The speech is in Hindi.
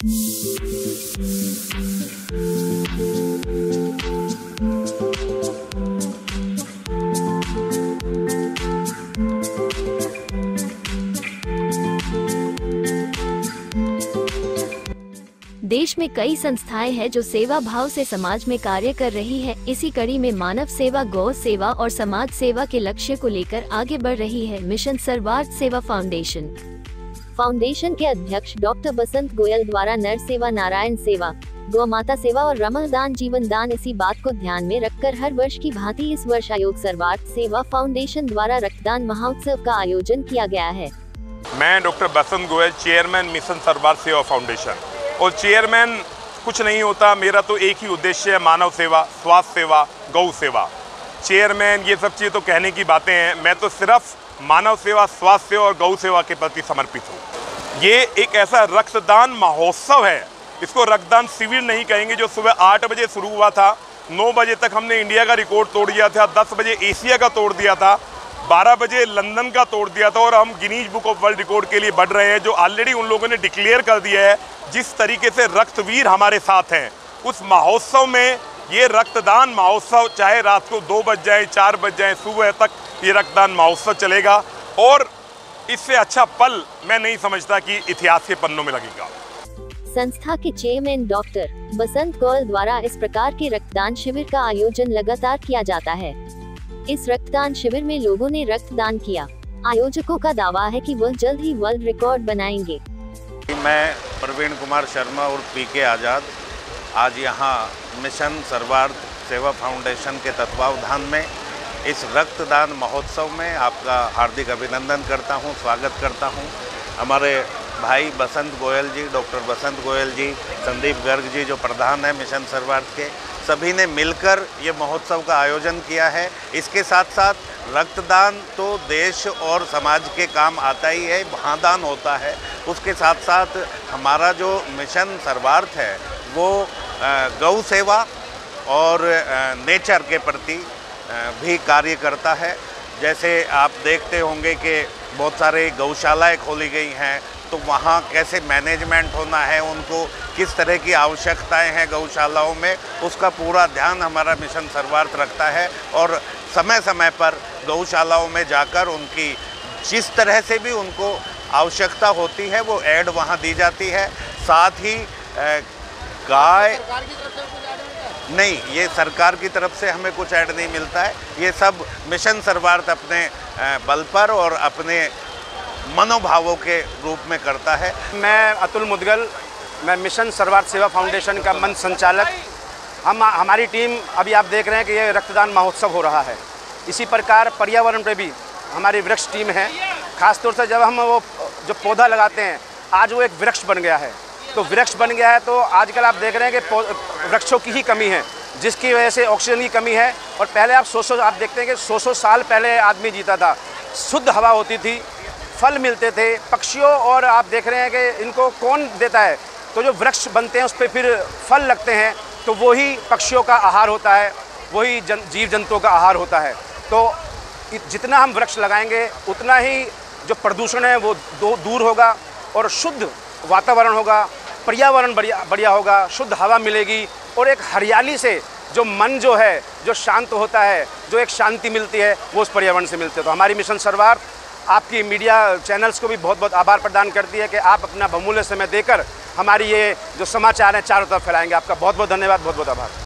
देश में कई संस्थाएं हैं जो सेवा भाव से समाज में कार्य कर रही है। इसी कड़ी में मानव सेवा, गौ सेवा और समाज सेवा के लक्ष्य को लेकर आगे बढ़ रही है मिशन सर्वार्थ सेवा फाउंडेशन के अध्यक्ष डॉक्टर बसंत गोयल द्वारा नर सेवा, नारायण सेवा, गौ माता सेवा और रमदान जीवन दान, इसी बात को ध्यान में रखकर हर वर्ष की भांति इस वर्ष आयोग सर्वार्थ सेवा फाउंडेशन द्वारा रक्तदान महोत्सव का आयोजन किया गया है। मैं डॉक्टर बसंत गोयल, चेयरमैन मिशन सर्वार्थ सेवा फाउंडेशन। और चेयरमैन कुछ नहीं होता, मेरा तो एक ही उद्देश्य है, मानव सेवा, स्वास्थ्य सेवा, गौ सेवा। चेयरमैन ये सब चीज़ें तो कहने की बातें हैं, मैं तो सिर्फ मानव सेवा, स्वास्थ्य सेवा और गौ सेवा के प्रति समर्पित हूँ। ये एक ऐसा रक्तदान महोत्सव है, इसको रक्तदान शिविर नहीं कहेंगे, जो सुबह 8 बजे शुरू हुआ था। 9 बजे तक हमने इंडिया का रिकॉर्ड तोड़ दिया था, 10 बजे एशिया का तोड़ दिया था, 12 बजे लंदन का तोड़ दिया था और हम Guinness book of world record के लिए बढ़ रहे हैं, जो ऑलरेडी उन लोगों ने डिक्लेयर कर दिया है। जिस तरीके से रक्तवीर हमारे साथ हैं, उस महोत्सव में, ये रक्तदान महोत्सव चाहे रात को 2 बज जाए, 4 बज जाए, सुबह तक ये रक्तदान महोत्सव चलेगा और इससे अच्छा पल मैं नहीं समझता कि इतिहास के पन्नों में लगेगा। संस्था के चेयरमैन डॉक्टर बसंत गोयल द्वारा इस प्रकार के रक्तदान शिविर का आयोजन लगातार किया जाता है। इस रक्तदान शिविर में लोगों ने रक्तदान किया। आयोजकों का दावा है कि वह जल्द ही वर्ल्ड रिकॉर्ड बनाएंगे। मैं प्रवीण कुमार शर्मा और पीके आज़ाद आज यहाँ मिशन सर्वार्थ सेवा फाउंडेशन के तत्वावधान में इस रक्तदान महोत्सव में आपका हार्दिक अभिनंदन करता हूँ, स्वागत करता हूँ। हमारे भाई बसंत गोयल जी, डॉक्टर बसंत गोयल जी, संदीप गर्ग जी जो प्रधान है मिशन सर्वार्थ के, सभी ने मिलकर ये महोत्सव का आयोजन किया है। इसके साथ साथ रक्तदान तो देश और समाज के काम आता ही है, महादान होता है। उसके साथ साथ हमारा जो मिशन सर्वार्थ है वो गौ सेवा और नेचर के प्रति भी कार्य करता है। जैसे आप देखते होंगे कि बहुत सारे गौशालाएं खोली गई हैं, तो वहाँ कैसे मैनेजमेंट होना है, उनको किस तरह की आवश्यकताएं हैं गौशालाओं में, उसका पूरा ध्यान हमारा मिशन सर्वार्थ रखता है। और समय समय पर गौशालाओं में जाकर उनकी जिस तरह से भी उनको आवश्यकता होती है वो ऐड वहाँ दी जाती है। साथ ही गाय नहीं, ये सरकार की तरफ से हमें कुछ ऐड नहीं मिलता है, ये सब मिशन सर्वार्थ अपने बल पर और अपने मनोभावों के रूप में करता है। मैं अतुल मुदगल, मैं मिशन सर्वार्थ सेवा फाउंडेशन का मंच संचालक। हमारी टीम, अभी आप देख रहे हैं कि ये रक्तदान महोत्सव हो रहा है। इसी प्रकार पर्यावरण पे भी हमारी वृक्ष टीम है। खासतौर से जब हम वो जो पौधा लगाते हैं, आज वो एक वृक्ष बन गया है, तो वृक्ष बन गया है तो आजकल आप देख रहे हैं कि वृक्षों की ही कमी है, जिसकी वजह से ऑक्सीजन की कमी है। और पहले आप आप देखते हैं कि 100 साल पहले आदमी जीता था, शुद्ध हवा होती थी, फल मिलते थे पक्षियों, और आप देख रहे हैं कि इनको कौन देता है, तो जो वृक्ष बनते हैं उस पर फिर फल लगते हैं, तो वही पक्षियों का आहार होता है, वही जीव जंतुओं का आहार होता है। तो जितना हम वृक्ष लगाएंगे उतना ही जो प्रदूषण है वो दूर होगा और शुद्ध वातावरण होगा, पर्यावरण बढ़िया होगा, शुद्ध हवा मिलेगी और एक हरियाली से जो मन जो है, जो शांत होता है, जो एक शांति मिलती है, वो उस पर्यावरण से मिलती है। तो हमारी मिशन सर्वार्थ आपकी मीडिया चैनल्स को भी बहुत बहुत आभार प्रदान करती है कि आप अपना बहुमूल्य समय देकर हमारी ये जो समाचार हैं चारों तरफ फैलाएंगे। आपका बहुत बहुत धन्यवाद, बहुत बहुत आभार।